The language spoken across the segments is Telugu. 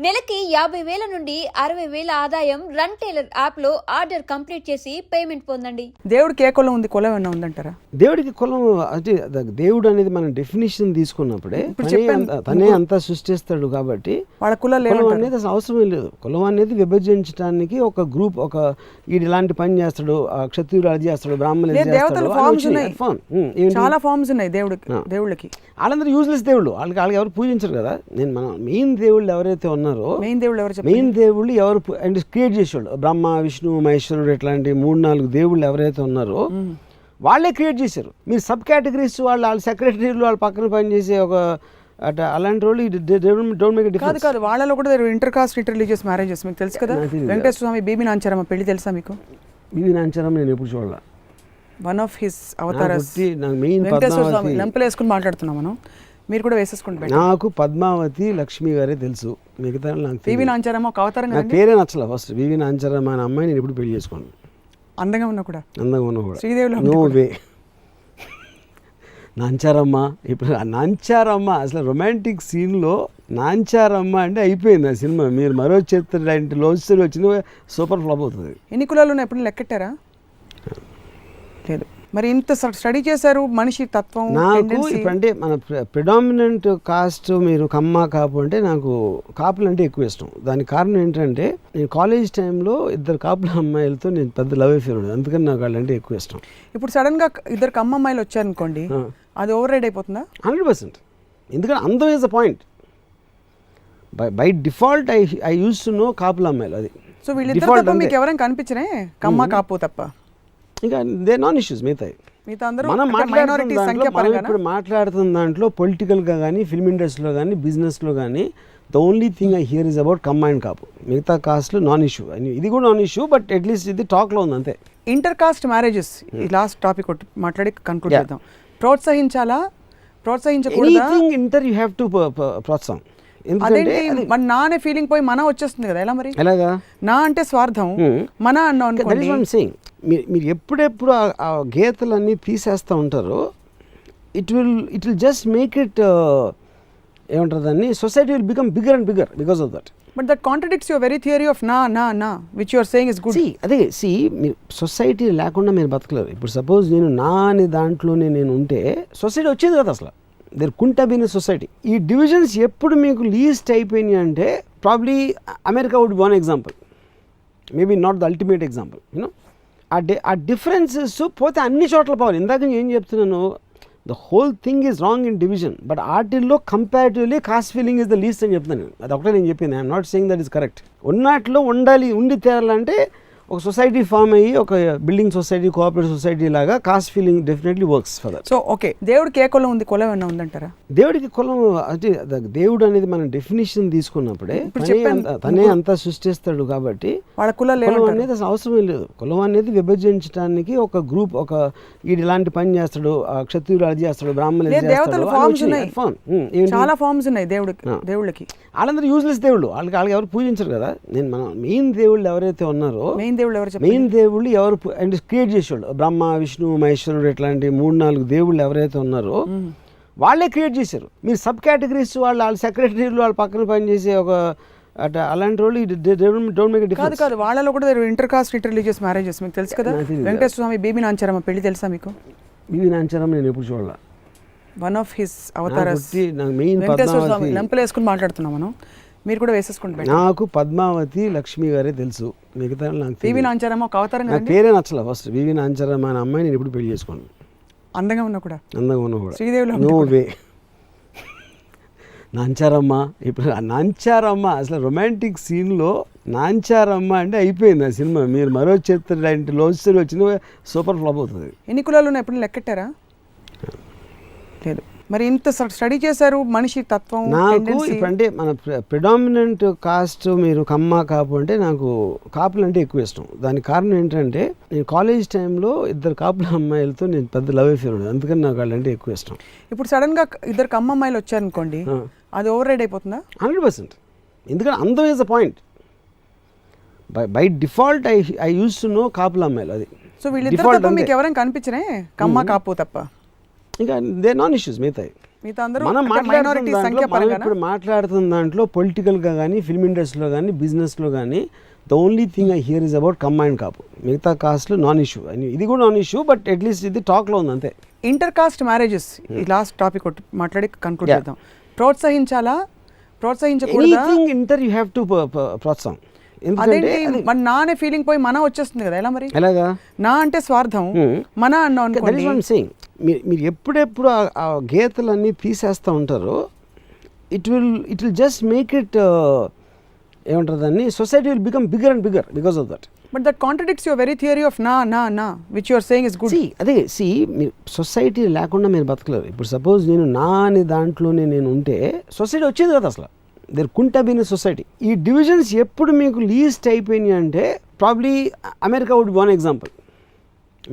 నెలకి 50,000 నుండి 60,000 ఆదాయం రన్ టైలర్ యాప్ లో ఆర్డర్ కంప్లీట్ చేసి పేమెంట్ పొందండి. దేవుడికి ఏ కులం ఉంది, కులం ఏమన్నా ఉందంటారా? దేవుడికి కులం అంటే దేవుడు అనేది మనం డెఫినేషన్ తీసుకున్నప్పుడే తనే అంతా సృష్టిస్తాడు కాబట్టి వాళ్ళ కులం అనేది అసలు అవసరం లేదు. కులం అనేది విభజించడానికి ఒక గ్రూప్, ఒక ఇలాంటి పని చేస్తాడు, క్షత్రియుడు అది చేస్తాడు, బ్రాహ్మణులు చాలా ఫార్మ్స్ ఉన్నాయి దేవుళ్ళకి. వాళ్ళందరూ యూజ్లెస్ దేవుళ్ళు, వాళ్ళకి ఎవరు పూజించరు కదా. నేను మన మెయిన్ దేవుళ్ళు ఎవరైతే ఉన్నారో మెయిన్ దేవుళ్ళు ఎవరు అంటే క్రియేట్ చేసేవాళ్ళు, బ్రహ్మ విష్ణు మహేశ్వరుడు ఇట్లాంటి 3-4 దేవుళ్ళు ఎవరైతే ఉన్నారో వాళ్ళే క్రియేట్ చేశారు. మీరు సబ్ కేటగిరీస్ వాళ్ళ సెక్రటరీలు వాళ్ళ పక్కన పనిచేసే ఒక అలాంటి వాళ్ళు డోంట్ మేక్ కాదు కాదు వాళ్ళలో కూడా inter caste inter religious marriages మీకు తెలుసు కదా. వెంకటేశ్వర స్వామి బీబీ నాంచారమ్మ పెళ్లి తెలుసా మీకు? బీబీ నాంచారమ్మ నేను ఎప్పుడు చూడాల. One of his అవతారస్ Venkateswara Swamy లంపలు వేసుకుని మాట్లాడుతున్నాం మనం, మీరు కూడా వేసేసుకుంటారు. నాకు పద్మావతి లక్ష్మి గారే తెలుసు, మిగతా నాకు బీబీ నాంచారమ్మ ఒక అవతారం. నాకు పేరే నచ్చల. ఫస్ట్ బీబీ నాంచారమ్మ అనే అమ్మాయి నేను ఎప్పుడు పెళ్లి చేసుకోండి. అందంగా ఉన్నా కూడా శ్రీదేవిలో నో వే. నాంచారమ్మ ఇప్పుడు నాంచారమ్మ అసలు రొమాంటిక్ సీన్లో నాంచారమ్మ అంటే అయిపోయింది ఆ సినిమా. మీరు మరో చేతి లాంటి లవ్ స్టోరీ వచ్చిన సూపర్ ఫ్లాప్ అవుతుంది. ఎన్ని కులాలు ఉన్నాయి ఎప్పుడు లెక్కెట్టారా? లేదు. మరి ఇంత స్టడీ చేశారు మనిషి తత్వం. నాకు ఇప్పుడు అంటే మన ప్రిడామినెంట్ కాస్ట్ మీరు కమ్మ కాపు అంటే నాకు కాపులు అంటే ఎక్కువ ఇష్టం. దానికి కారణం ఏంటంటే నేను కాలేజ్ టైంలో 2 కాపుల అమ్మాయిలతో నేను పెద్ద లవ్ అఫేర్ ఉండేది, అందుకని నాకు వాళ్ళంటే ఎక్కువ ఇష్టం. ఇప్పుడు సడన్ గా 2 కమ్మ అమ్మాయిలు వచ్చారనుకోండి, అది ఓవర్ రైడ్ అయిపోతుందా? 100%. ఎందుకంటే అందం is the point. By default I use to know కాపుల అమ్మాయిలు. అది సో వీళ్ళిద్దరు తప్ప మీకు ఎవరైనా కనిపించరే కమ్మ కాపు తప్ప? ఇంకా దే నాన్ ఇష్యూస్. మిగతా మనం ఇప్పుడు మాట్లాడుతున్న దాంట్లో పొలిటికల్గా కానీ ఫిల్మ్ ఇండస్ట్రీలో కానీ బిజినెస్లో కానీ the only thing I hear is about Kamma and Kapu. మిగతా కాస్ట్లో నాన్ ఇష్యూ. ఇది కూడా నాన్ ఇష్యూ, బట్ అట్లీస్ట్ ఇది టాక్లో ఉంది అంతే. ఇంటర్ కాస్ట్ మ్యారేజెస్ ఈ లాస్ట్ టాపిక్ మాట్లాడి కన్క్లూడ్ చేద్దాం. ప్రోత్సహించాలా ప్రోత్సహించకూడదా? ఇంటర్ యూ హ్యావ్ టు ప్రోత్సాహం. మన నా అనే ఫీలింగ్ పోయి మన వచ్చేస్తుంది కదా. ఎలా మరి? ఎలాగా? నా అంటే స్వార్థం, మన అన్నా అనుకోండి. మీరు ఎప్పుడెప్పుడు ఆ గీతలన్నీ తీసేస్తూ ఉంటారో it will just make it ఏమంటారు దాన్ని, society will become bigger and bigger because of that. But that contradicts your very theory of నా which you are saying is good. అదే మీరు సొసైటీ లేకుండా మీరు బతకలేరు. ఇప్పుడు సపోజ్ నేను నా అనే దాంట్లోనే నేను ఉంటే సొసైటీ వచ్చేది కదా అసలు. There couldn't have been a society. ఈ డివిజన్స్ ఎప్పుడు మీకు లీస్ట్ అయిపోయినాయి అంటే probably America would be one example, maybe not the ultimate example. You know ఆ డిఫరెన్సెస్ పోతే అన్ని చోట్ల పోవాలి. ఇందాక నేను ఏం చెప్తున్నాను, the whole thing is wrong in division, but ఆర్టిల్లో comparatively caste feeling is the least అని చెప్తున్నాను. అది ఒకటే నేను చెప్పింది. I'm not saying that is correct. ఉన్నట్లో ఉండి తేరాలంటే ఒక సొసైటీ ఫామ్ అయ్యి ఒక బిల్డింగ్ సొసైటీ, కోఆపరేటివ్ సొసైటీ లాగా caste feeling definitely works for that. So okay, దేవుడికి ఏ కులం ఉంది, కులం ఏమన్నా ఉందంటారా? దేవుడికి కులం అంటే దేవుడు అనేది మనం డెఫినేషన్ తీసుకున్నప్పుడే తనే అంతా సృష్టిస్తాడు కాబట్టి వాళ్ళ కులం అనేది అసలు అవసరం లేదు. కులం అనేది విభజించడానికి ఒక గ్రూప్, ఒక ఇలాంటి పని చేస్తాడు, క్షత్రియుడు అది చేస్తాడు, బ్రాహ్మణులు చాలా ఫార్మ్స్ ఉన్నాయి దేవుళ్ళకి. వాళ్ళందరూ యూజ్లెస్ దేవుళ్ళు, వాళ్ళకి ఎవరు పూజించరు కదా. నేను మన మెయిన్ దేవుళ్ళు ఎవరైతే ఉన్నారో మెయిన్ దేవుళ్ళు ఎవరు అంటే క్రియేట్ చేసేవాళ్ళు, బ్రహ్మ విష్ణు మహేశ్వరుడు ఇట్లాంటి 3-4 దేవుళ్ళు ఎవరైతే ఉన్నారో వాళ్ళే క్రియేట్ చేశారు. మీరు సబ్ కేటగిరీస్ వాళ్ళ సెక్రటరీలు వాళ్ళ పక్కన పనిచేసే ఒక అలాంటి వాళ్ళు డోంట్ మేక్ డిఫరెన్స్. కాదు కాదు వాళ్ళలో కూడా inter caste inter religious marriages మీకు తెలుసు కదా. వెంకటేశ్వర స్వామి బీబీ నాంచారమ్మ పెళ్లి తెలుసా మీకు? బీబీ నాంచారమ్మ నేను ఎప్పుడు చూడాల. One of his అవతారస్ Venkateswara Swamy లంపలు వేసుకుని మాట్లాడుతున్నాం మనం, మీరు కూడా వేసేసుకుంటారు. నాకు పద్మావతి లక్ష్మి గారే తెలుసు, మిగతా నాకు బీబీ నాంచారమ్మ ఒక అవతారం. నాకు పేరే నచ్చల. ఫస్ట్ బీబీ నాంచారమ్మ అనే అమ్మాయి నేను ఎప్పుడు పెళ్లి చేసుకోండి. అందంగా ఉన్నా కూడా శ్రీదేవిలో నో వే. నాంచారమ్మ ఇప్పుడు నాంచారమ్మ అసలు రొమాంటిక్ సీన్లో నాంచారమ్మ అంటే అయిపోయింది ఆ సినిమా. మీరు మరో చేతి లాంటి లవ్ స్టోరీ వచ్చిన సూపర్ ఫ్లాప్ అవుతుంది. ఎన్ని కులాలు ఉన్నాయి ఎప్పుడు లెక్కెట్టారా? లేదు. మరి ఇంత స్టడీ చేశారు మనిషి తత్వం. నాకు ఇప్పుడు అంటే మన ప్రిడామినెంట్ కాస్ట్ మీరు కమ్మ కాపు అంటే నాకు కాపులు అంటే ఎక్కువ ఇష్టం. దానికి కారణం ఏంటంటే నేను కాలేజ్ టైంలో 2 కాపుల అమ్మాయిలతో నేను పెద్ద లవ్ అఫేర్ ఉండేది, అందుకని నాకు వాళ్ళంటే ఎక్కువ ఇష్టం. ఇప్పుడు సడన్ గా 2 కమ్మ అమ్మాయిలు వచ్చారనుకోండి, అది ఓవర్ రైడ్ అయిపోతుందా? 100%. ఎందుకంటే అందం is the point. By default I use to know కాపుల అమ్మాయిలు. అది సో వీళ్ళిద్దరు తప్ప మీకు ఎవరైనా కనిపించరే కమ్మ కాపు తప్ప? ఇంకా దే నాన్ ఇష్యూస్. మిగతా మిగతా అందరూ మనం మైనారిటీ సంఖ్య పరంగా ఇప్పుడు మాట్లాడుతున్న దాంట్లో పొలిటికల్గా కానీ ఫిల్మ్ ఇండస్ట్రీలో కానీ బిజినెస్లో కానీ the only thing I hear is about combined Kapu. మిగతా కాస్ట్లు నాన్ ఇష్యూ. ఇది కూడా నాన్ ఇష్యూ, బట్ అట్లీస్ట్ ఇది టాక్లో ఉంది అంతే. ఇంటర్ కాస్ట్ మ్యారేజెస్ ఈ లాస్ట్ టాపిక్ మాట్లాడి కంక్లూడ్ చేద్దాం. ప్రోత్సహించాలా, ప్రోత్సహించకూడదా? Anything inter you have to ప్రోత్సాహం. ఎందుకంటే అదేంటి మన నా అనే ఫీలింగ్ పోయి మన వచ్చేస్తుంది కదా, ఎలా మరి? ఎలాగా? నా అంటే స్వార్థం, మన అన్నాం అనుకోండి. మీరు ఎప్పుడెప్పుడు ఆ గీతలన్నీ తీసేస్తూ ఉంటారో it will just make it ఏమంటారు దాన్ని, society will become bigger and bigger because of that. But that contradicts your very theory of నా which you are saying is good. అదే మీరు సొసైటీ లేకుండా మీరు బతకలేరు. ఇప్పుడు సపోజ్ నేను నా అనే దాంట్లోనే నేను ఉంటే సొసైటీ వచ్చేది కదా అసలు. There couldn't have been a society. ఈ డివిజన్స్ ఎప్పుడు మీకు లీస్ట్ అయిపోయినాయి అంటే probably America would be one example,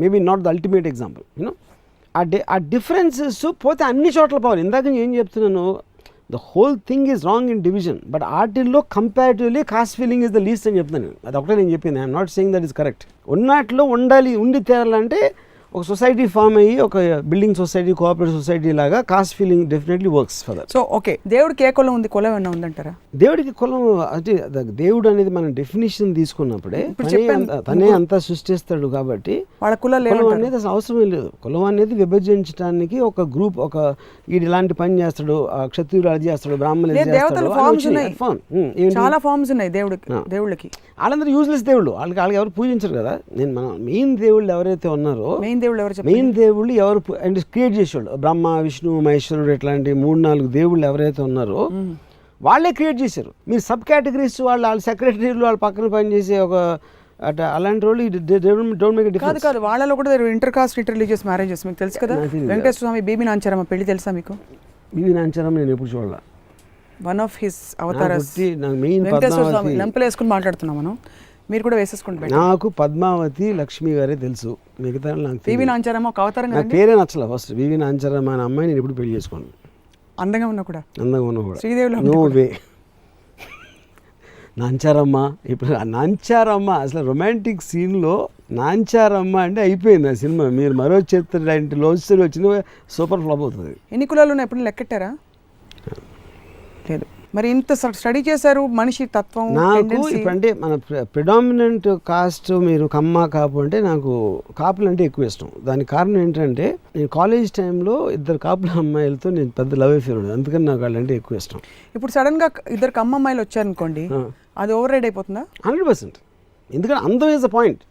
maybe not the ultimate example. You know ఆ డిఫరెన్సెస్ పోతే అన్ని చోట్ల పోవాలి. ఇందాక నేను ఏం చెప్తున్నాను, the whole thing is wrong in division, but ఆర్టిల్లో comparatively caste feeling is the least అని చెప్తున్నాను. అది ఒకటే నేను చెప్పింది. I'm not saying that is correct. ఉన్నట్లో ఉండి తేరాలంటే ఒక సొసైటీ ఫామ్ అయ్యి ఒక బిల్డింగ్ సొసైటీ, కోఆపరేటివ్ సొసైటీ లాగా caste feeling definitely works for that. So okay, దేవుడికి ఏ కులం ఉంది, కులం ఏమన్నా ఉందంటారా? దేవుడికి కులం అంటే దేవుడు అనేది మనం డెఫినేషన్ తీసుకున్నప్పుడే తనే అంతా సృష్టిస్తాడు కాబట్టి వాళ్ళ కులం అనేది అసలు అవసరమే లేదు. కులం అనేది విభజించడానికి ఒక గ్రూప్, ఒక వీడు ఇలాంటి పని చేస్తాడు, క్షత్రియుడు అది చేస్తాడు, బ్రాహ్మణులు చాలా ఫార్మ్స్ ఉన్నాయి దేవుళ్ళకి. వాళ్ళందరూ యూజ్లెస్ దేవుళ్ళు. వాళ్ళకి ఎవరు పూజించరు కదా. మన మెయిన్ దేవుళ్ళు ఎవరైతే ఉన్నారో, మెయిన్ దేవుళ్ళు ఎవరు అంటే క్రియేట్ చేసేవాళ్ళు, బ్రహ్మ విష్ణు మహేశ్వరుడు ఇట్లాంటి 3-4 దేవుళ్ళు ఎవరైతే ఉన్నారో వాళ్ళే క్రియేట్ చేశారు. మీరు సబ్ కేటగిరీస్ వాళ్ళ సెక్రటరీలు వాళ్ళ పక్కన పనిచేసే ఒక అలాంటి వాళ్ళు డోంట్ మేక్ ఎ డిఫరెన్స్. కాదు, వాళ్ళలో కూడా inter caste inter religious marriages మీకు తెలుసు కదా. వెంకటేశ్వర స్వామి బీబీ నాంచారమ్మ పెళ్లి తెలుసా మీకు? బీబీ నాంచారమ్మ నేను ఎప్పుడు చూడాల. One of his avatars. Main Venkateswara Swamy లంపలు వేసుకుని మాట్లాడుతున్నాం మనం, మీరు కూడా వేసేసుకుంటారు. నాకు పద్మావతి లక్ష్మి గారే తెలుసు, మిగతా నాకు బీబీ నాంచారమ్మ ఒక అవతారం. నాకు పేరే నచ్చల. ఫస్ట్ బీబీ నాంచారమ్మ అనే అమ్మాయి నేను ఎప్పుడు పెళ్లి చేసుకోను. అందంగా ఉన్నా కూడా శ్రీదేవి నో వే. నాంచారమ్మ ఇప్పుడు నాంచారమ్మ అసలు రొమాంటిక్ సీన్లో నాంచారమ్మ అంటే అయిపోయింది ఆ సినిమా. మీరు మరో చిత్ర లాంటి లవ్ స్టోరీ వచ్చిన సూపర్ ఫ్లాప్ అవుతుంది. ఎన్ని కులాలు ఉన్నాయి ఎప్పుడు లెక్కెట్టారా? లేదు. మరి ఇంత స్టడీ చేశారు మనిషి తత్వం. నాకు ఇప్పుడు అంటే మన ప్రిడామినెంట్ కాస్ట్ మీరు కమ్మ కాపు అంటే నాకు కాపులు అంటే ఎక్కువ ఇష్టం. దానికి కారణం ఏంటంటే నేను కాలేజ్ టైంలో 2 కాపుల అమ్మాయిలతో నేను పెద్ద లవ్ అఫేర్ ఉండదు, అందుకని నాకు వాళ్ళంటే ఎక్కువ ఇష్టం. ఇప్పుడు సడన్ గా 2 కమ్మ అమ్మాయిలు వచ్చారనుకోండి, అది ఓవర్ రైడ్ అయిపోతుందా? 100%. ఎందుకంటే అందం is the point.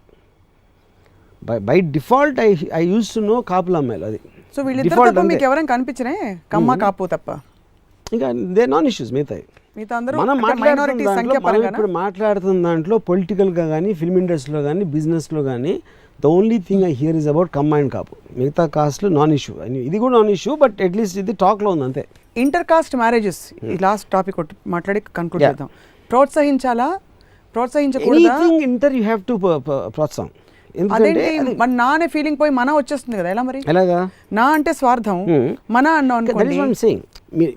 By default I use to know కాపుల అమ్మాయిలు. అది సో వీళ్ళిద్దరు తప్ప మీకు ఎవరైనా కనిపించినే కమ్మ కాపు తప్ప? ఇంకా దే నాన్ ఇష్యూస్. మిగతా మనం ఇప్పుడు మాట్లాడుతున్న దాంట్లో పొలిటికల్గా కానీ ఫిల్మ్ ఇండస్ట్రీలో కానీ బిజినెస్లో కానీ the only thing I hear is about combined Kapu. మిగతా కాస్ట్లు నాన్ ఇష్యూ. ఇది కూడా నాన్ ఇష్యూ, బట్ అట్లీస్ట్ ఇది టాక్లో ఉంది అంతే. ఇంటర్ కాస్ట్ మ్యారేజెస్ ఈ లాస్ట్ టాపిక్ మాట్లాడి కంక్లూడ్ చేద్దాం. ప్రోత్సహించాలా, ప్రోత్సహించకూడదా? Anything inter you have to ప్రోత్సాహం. అదేంటి మన నా అనే ఫీలింగ్ పోయి మన వచ్చేస్తుంది కదా, ఎలా మరి? ఎలాగా? నా అంటే స్వార్థం, మన అన్నాం అనుకోండి.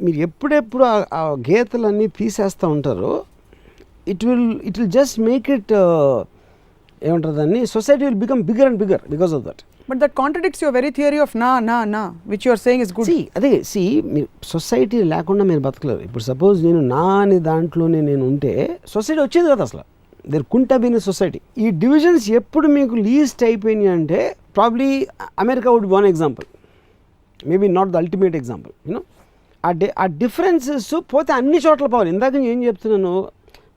మీరు ఎప్పుడెప్పుడు ఆ గీతలన్నీ తీసేస్తూ ఉంటారో it will just make it ఏమంటారు దాన్ని, society will become bigger and bigger because of that. But that contradicts your very theory of నా which you are saying is good. అదే మీరు సొసైటీ లేకుండా మీరు బతకలేరు. ఇప్పుడు సపోజ్ నేను నా అనే దాంట్లోనే నేను ఉంటే సొసైటీ వచ్చేది కదా అసలు. There couldn't have been a society. ఈ డివిజన్స్ ఎప్పుడు మీకు లీస్ట్ అయిపోయినాయి అంటే probably America would be one example, maybe not the ultimate example. You know ఆ డిఫరెన్సెస్ పోతే అన్ని చోట్ల పోవాలి. ఇందాక నేను ఏం చెప్తున్నాను,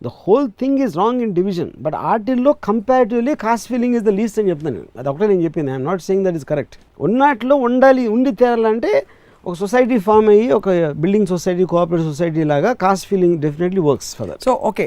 the whole thing is wrong in division, but ఆర్టిల్లో comparatively caste feeling is the least అని చెప్తున్నాను. అది ఒకటే నేను చెప్పింది. I'm not saying that is correct. ఉన్నట్లో ఉండి తేరాలంటే ఒక సొసైటీ ఫామ్ అయ్యి ఒక బిల్డింగ్ సొసైటీ, కోఆపరేటివ్ సొసైటీ లాగా caste feeling definitely works for that. So okay,